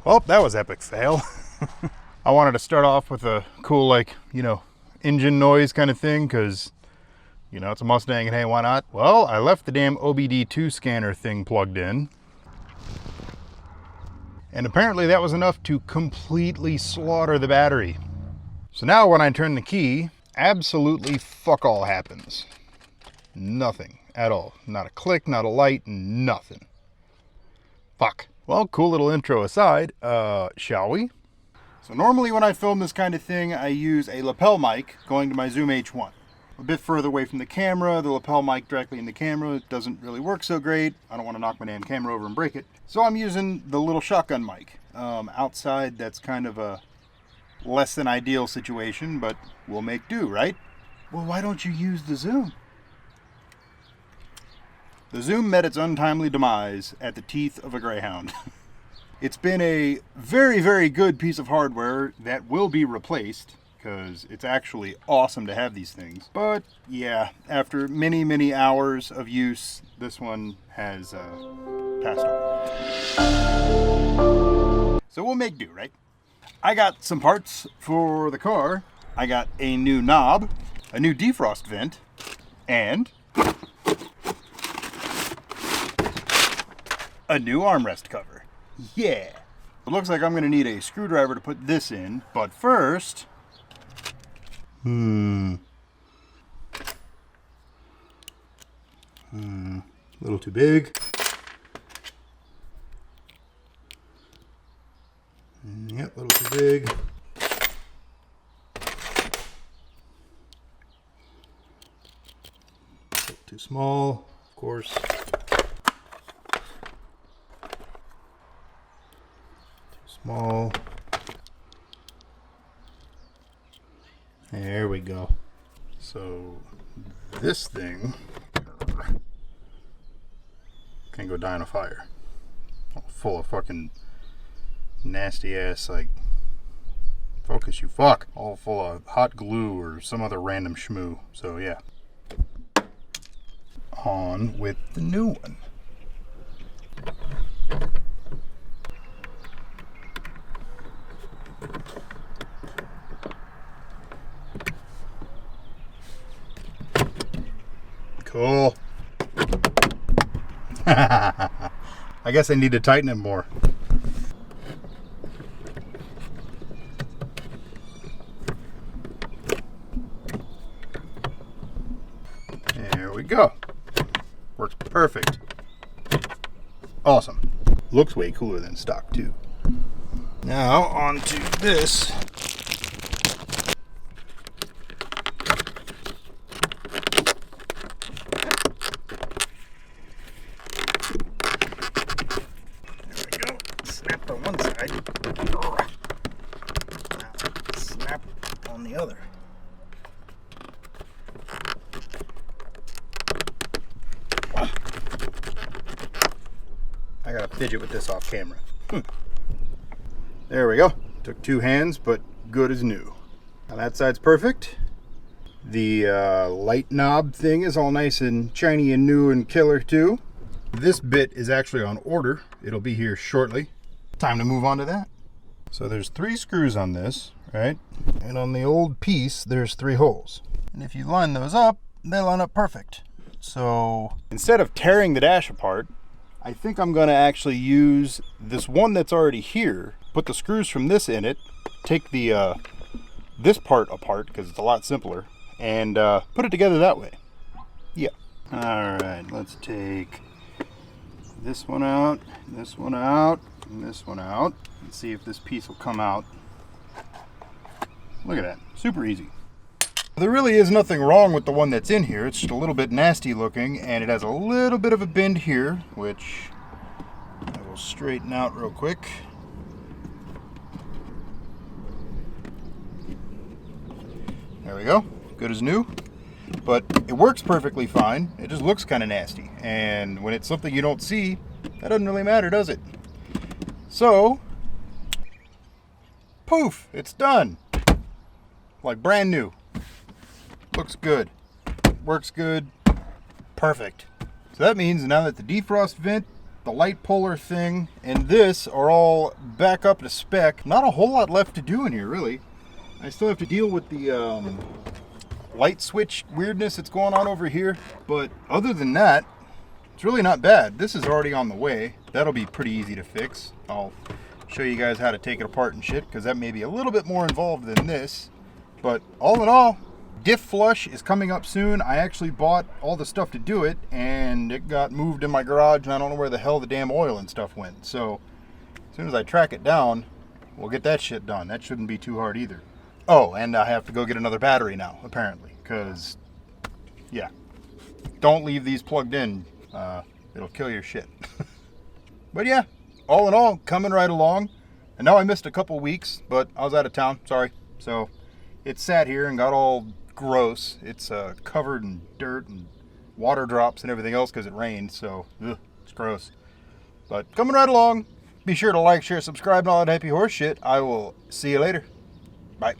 Well, that was epic fail. I wanted to start off with a cool, like, you know, engine noise kind of thing, because, you know, it's a Mustang and hey, why not? Well, I left the damn OBD2 scanner thing plugged in. And apparently that was enough to completely slaughter the battery. So now when I turn the key, absolutely fuck all happens. Nothing at all. Not a click, not a light, nothing. Fuck. Well, cool little intro aside, shall we? So normally when I film this kind of thing, I use a lapel mic going to my Zoom H1. A bit further away from the camera, the lapel mic directly in the camera doesn't really work so great. I don't want to knock my damn camera over and break it. So I'm using the little shotgun mic. Outside, that's kind of a less than ideal situation, but we'll make do, right? Well, why don't you use the Zoom? The Zoom met its untimely demise at the teeth of a Greyhound. It's been a very, very good piece of hardware that will be replaced, because it's actually awesome to have these things. But yeah, after many, many hours of use, this one has passed away. So we'll make do, right? I got some parts for the car. I got a new knob, a new defrost vent, and a new armrest cover. Yeah. It looks like I'm going to need a screwdriver to put this in, but first... A little too big. Yep, a little too big. A little too small, of course. Small. There we go. So this thing can go die in a fire. All full of fucking nasty ass, like, focus you fuck. All full of hot glue or some other random schmoo. So yeah. On with the new one. Cool. I guess I need to tighten it more. There we go. Works perfect. Awesome. Looks way cooler than stock too. Now on to this. On one side, snap on the other. I gotta fidget with this off camera. There we go. Took two hands, but good as new. Now that side's perfect. The light knob thing is all nice and shiny and new and killer too. This bit is actually on order. It'll be here shortly. Time to move on to that. So there's 3 screws on this, right? And on the old piece, there's 3 holes. And if you line those up, they line up perfect. So instead of tearing the dash apart, I think I'm gonna actually use this one that's already here, put the screws from this in it, take the this part apart, because it's a lot simpler, and put it together that way. Yeah. All right, let's take this one out, this one out, and this one out, and see if this piece will come out. Look at that, super easy. There really is nothing wrong with the one that's in here. It's just a little bit nasty looking, and it has a little bit of a bend here, which I will straighten out real quick. There we go, good as new. But it works perfectly fine. It just looks kind of nasty, and when it's something you don't see, that doesn't really matter, does it? So, poof, it's done. Like brand new. Looks good. Works good. Perfect. So that means now that the defrost vent the light puller thing, and this are all back up to spec. Not a whole lot left to do in here, really. I still have to deal with the light switch weirdness that's going on over here. But other than that, it's really not bad. This is already on the way. That'll be pretty easy to fix. I'll show you guys how to take it apart and shit, because that may be a little bit more involved than this. But all in all, diff flush is coming up soon. I actually bought all the stuff to do it, and it got moved in my garage, and I don't know where the hell the damn oil and stuff went. So as soon as I track it down, we'll get that shit done. That shouldn't be too hard either. Oh, and I have to go get another battery now, apparently, because, yeah, don't leave these plugged in. It'll kill your shit. But yeah, all in all, coming right along. And now I missed a couple weeks, but I was out of town, sorry. So it sat here and got all gross. It's covered in dirt and water drops and everything else because it rained, so ugh, it's gross. But coming right along. Be sure to like, share, subscribe, and all that happy horse shit. I will see you later. Bye.